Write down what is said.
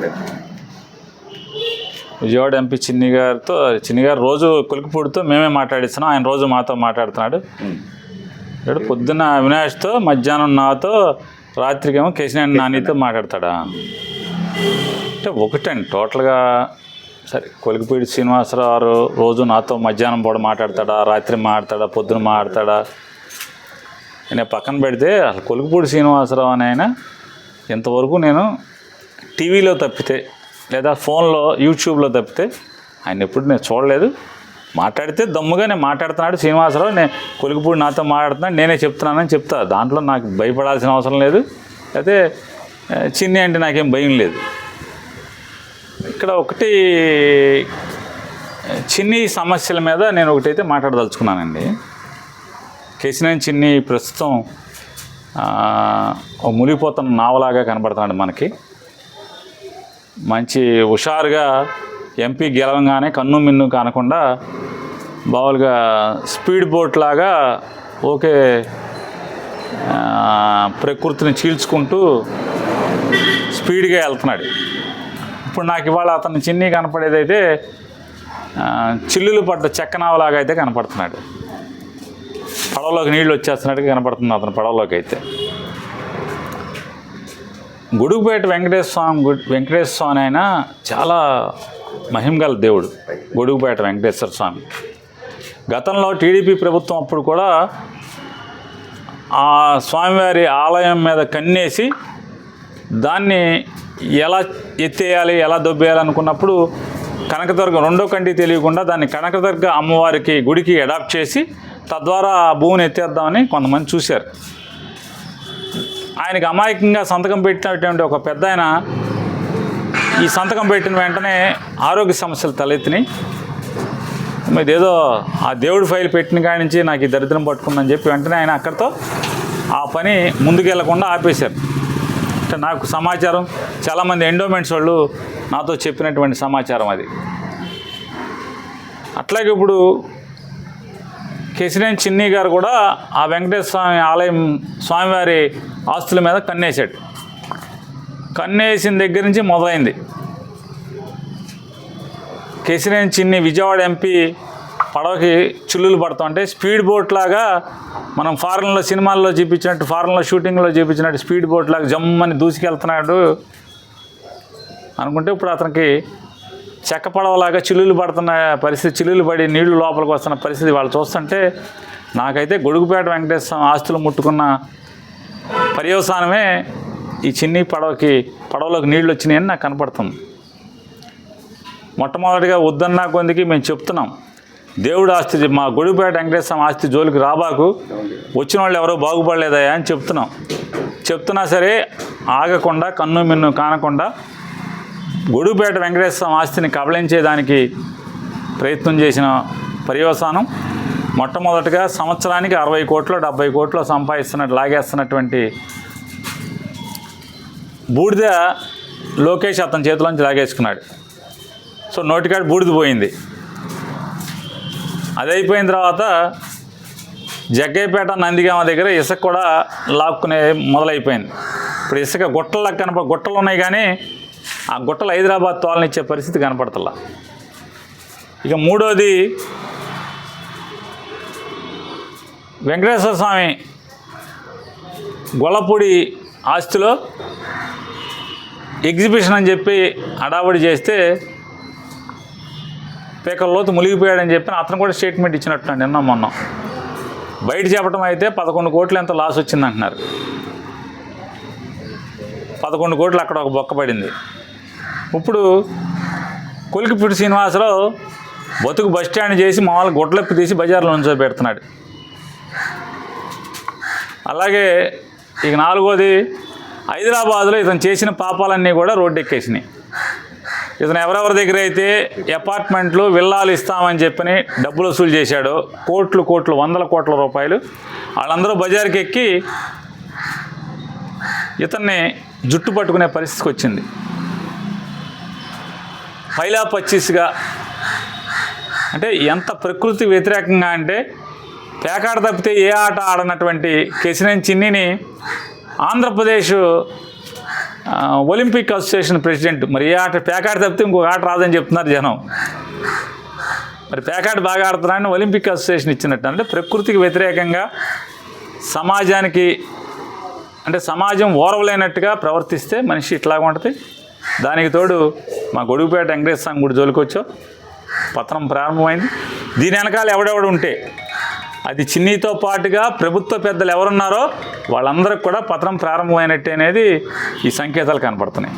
మాట్లాడారు. విజయవాడ ఎంపీ చిన్ని గారు రోజు కొలికిపూడితో మేమే మాట్లాడిస్తున్నాం, ఆయన రోజు మాతో మాట్లాడుతున్నాడు. ఇప్పుడు పొద్దున్న అవినాష్తో, మధ్యాహ్నం నాతో, రాత్రికేమో కేశినేని నానితో మాట్లాడతాడా అంటే ఒకటండి టోటల్గా. సరే, కొలికిపూడి శ్రీనివాసరావు రోజు నాతో మధ్యాహ్నం పూట మాట్లాడతాడా, రాత్రి మాట్లాడతాడా, పొద్దున మాట్లాడతాడా నేను పక్కన పెడితే, అసలు కొలికిపూడి శ్రీనివాసరావు అని ఆయన ఇంతవరకు నేను టీవీలో తప్పితే లేదా ఫోన్లో యూట్యూబ్లో తప్పితే ఆయన ఎప్పుడు నేను చూడలేదు. మాట్లాడితే దమ్ముగా నేను మాట్లాడుతున్నాడు శ్రీనివాసరావు, నేను కొలికిపూడి నాతో మాట్లాడుతున్నాడు, నేనే చెప్తున్నానని చెప్తా. దాంట్లో నాకు భయపడాల్సిన అవసరం లేదు, అయితే చిన్ని అంటే నాకేం భయం లేదు. ఇక్కడ ఒకటి చిన్ని సమస్యల మీద నేను ఒకటైతే మాట్లాడదలుచుకున్నానండి. కేశినేని చిన్ని ప్రస్తుతం మునిగిపోతున్న నావలాగా కనబడుతున్నాడు మనకి. మంచి హుషారుగా ఎంపీ గెలవంగానే కన్ను మిన్ను కానకుండా మామూలుగా స్పీడ్ బోట్ లాగా ఓకే ప్రకృతిని చీల్చుకుంటూ స్పీడ్గా వెళ్తున్నాడు. ఇప్పుడు నాకు ఇవాళ అతను చిన్ని కనపడేదైతే చిల్లులు పడ్డ చెక్కనావలాగా అయితే కనపడుతున్నాడు. పడవలోకి నీళ్ళు వచ్చేస్తున్నట్టుగా కనపడుతుంది అతను పడవలోకి అయితే. గొడుగుపేట వెంకటేశ్వర స్వామి అయినా చాలా మహిమగల దేవుడు గొడుగుపేట వెంకటేశ్వర స్వామి. గతంలో టీడీపీ ప్రభుత్వం అప్పుడు కూడా ఆ స్వామివారి ఆలయం మీద కన్నేసి దాన్ని ఎలా ఎత్తేయాలి, ఎలా దొబ్బేయాలనుకున్నప్పుడు కనకదుర్గ రెండో కంటి తెలియకుండా దాన్ని కనకదుర్గ అమ్మవారికి గుడికి అడాప్ట్ చేసి తద్వారా ఆ భూమిని ఎత్తేద్దామని కొంతమంది చూశారు. ఆయనకి అమాయకంగా సంతకం పెట్టినటువంటి ఒక పెద్ద ఆయన ఈ సంతకం పెట్టిన వెంటనే ఆరోగ్య సమస్యలు తలెత్తినాయి. ఇదేదో ఆ దేవుడి ఫైల్ పెట్టిన కాడి నుంచి నాకు ఈ దరిద్రం పట్టుకుందని చెప్పి వెంటనే ఆయన అక్కడితో ఆ పని ముందుకెళ్లకుండా ఆపేశారు. అంటే నాకు సమాచారం, చాలామంది ఎండోమెంట్స్ వాళ్ళు నాతో చెప్పినటువంటి సమాచారం అది. అట్లాగే ఇప్పుడు కేశినేని చిన్ని గారు కూడా ఆ వెంకటేశ్వర స్వామి ఆలయం స్వామివారి ఆస్తుల మీద కన్నేశాడు. కన్నేసిన దగ్గర నుంచి మొదలైంది. కేశినేని చిన్ని విజయవాడ ఎంపీ పడవకి చిల్లులు పడుతుంటే స్పీడ్ బోట్ లాగా మనం ఫారెన్లో సినిమాల్లో చూపించినట్టు, ఫారెన్లో షూటింగ్లో చూపించినట్టు స్పీడ్ బోట్ లాగా జమ్మని దూసుకెళ్తున్నాడు అనుకుంటే ఇప్పుడు అతనికి చెక్క పడవలాగా చిల్లులు పడుతున్న పరిస్థితి, చిల్లులు పడి నీళ్లు లోపలికి వస్తున్న పరిస్థితి వాళ్ళు చూస్తుంటే నాకైతే గొడుగుపేట వెంకటేశ్వర స్వామి ఆస్తులు ముట్టుకున్న పర్యవసానమే ఈ చిన్ని పడవలోకి నీళ్ళు వచ్చినాయని నాకు కనపడుతుంది. మొట్టమొదటిగా వద్దన్నా కొందికి మేము చెప్తున్నాం, దేవుడు ఆస్తి మా గొడుగుపేట వెంకటేశ్వర స్వామి ఆస్తి జోలికి రాబాకు, వచ్చిన వాళ్ళు ఎవరో బాగుపడలేదయా అని చెప్తున్నా సరే ఆగకుండా కన్ను మిన్ను కానకుండా గొడుగుపేట వెంకటేశ్వర స్వామి ఆస్తిని కబళించేదానికి ప్రయత్నం చేసిన పర్యవసానం మొట్టమొదటిగా సంవత్సరానికి 60 కోట్లు 70 కోట్లు లాగేస్తున్నటువంటి బూడిద లోకేష్ అతని చేతిలోంచి లాగేసుకున్నాడు. సో నోటికాడు బూడిద పోయింది. అది అయిపోయిన తర్వాత జగ్గయ్యపేట నందిగామ దగ్గర ఇసుక కూడా లాక్కునే మొదలైపోయింది. ఇప్పుడు ఇసుక గుట్టలు ఉన్నాయి కానీ ఆ గుట్టలు హైదరాబాద్ తోలనిచ్చే పరిస్థితి కనపడతలా. ఇక మూడోది వెంకటేశ్వర స్వామి గొల్లపూడి ఆస్తిలో ఎగ్జిబిషన్ అని చెప్పి హడావుడి చేస్తే పేకల్లోతు మునిగిపోయాడని చెప్పి అతను కూడా స్టేట్మెంట్ ఇచ్చినట్టున్నాడు నిన్న మొన్న. బయట చెప్పడం అయితే 11 కోట్లు ఎంత లాస్ వచ్చిందంటున్నారు. 11 కోట్లు అక్కడ ఒక బొక్క పడింది. ఇప్పుడు కొలికిపూడి శ్రీనివాసరావు బతుకు బస్ స్టాండ్ చేసి మామూలుగా గుడ్లప్పి తీసి బజార్లో నుంచో పెడుతున్నాడు. అలాగే ఇక నాలుగోది హైదరాబాద్లో ఇతను చేసిన పాపాలన్నీ కూడా రోడ్డు ఎక్కేసినాయి. ఇతను ఎవరెవరి దగ్గర అయితే అపార్ట్మెంట్లు విల్లాలు ఇస్తామని చెప్పని డబ్బులు వసూలు చేశాడో కోట్లు 100 కోట్ల రూపాయలు, వాళ్ళందరూ బజార్కి ఎక్కి ఇతన్ని జుట్టు పట్టుకునే పరిస్థితికి వచ్చింది. పైలా పచ్చిస్గా అంటే ఎంత ప్రకృతి వ్యతిరేకంగా అంటే పేకాట తప్పితే ఏ ఆట ఆడనటువంటి కేశినేని చిన్నిని ఆంధ్రప్రదేశ్ ఒలింపిక్ అసోసియేషన్ ప్రెసిడెంట్. మరి ఏ ఆట పేకాట తప్పితే ఇంకొక ఆట రాదని చెప్తున్నారు జనం. మరి పేకాట బాగా ఆడుతున్నారని ఒలింపిక్ అసోసియేషన్ ఇచ్చినట్టు. అంటే ప్రకృతికి వ్యతిరేకంగా సమాజానికి అంటే సమాజం ఓరవలేనట్టుగా ప్రవర్తిస్తే మనిషి ఇట్లాగా ఉంటుంది. దానికి తోడు మా గొడుగుపేట వెంకటేశ్వర స్వామి గుడి జోలికి వచ్చావు, పతనం ప్రారంభమైంది. దీని వెనకాల ఎవడెవడు ఉంటే అది చిన్నీతో పాటుగా ప్రభుత్వ పెద్దలు ఎవరున్నారో వాళ్ళందరికీ కూడా పతనం ప్రారంభమైనట్టే అనేది ఈ సంకేతాలు కనపడుతున్నాయి.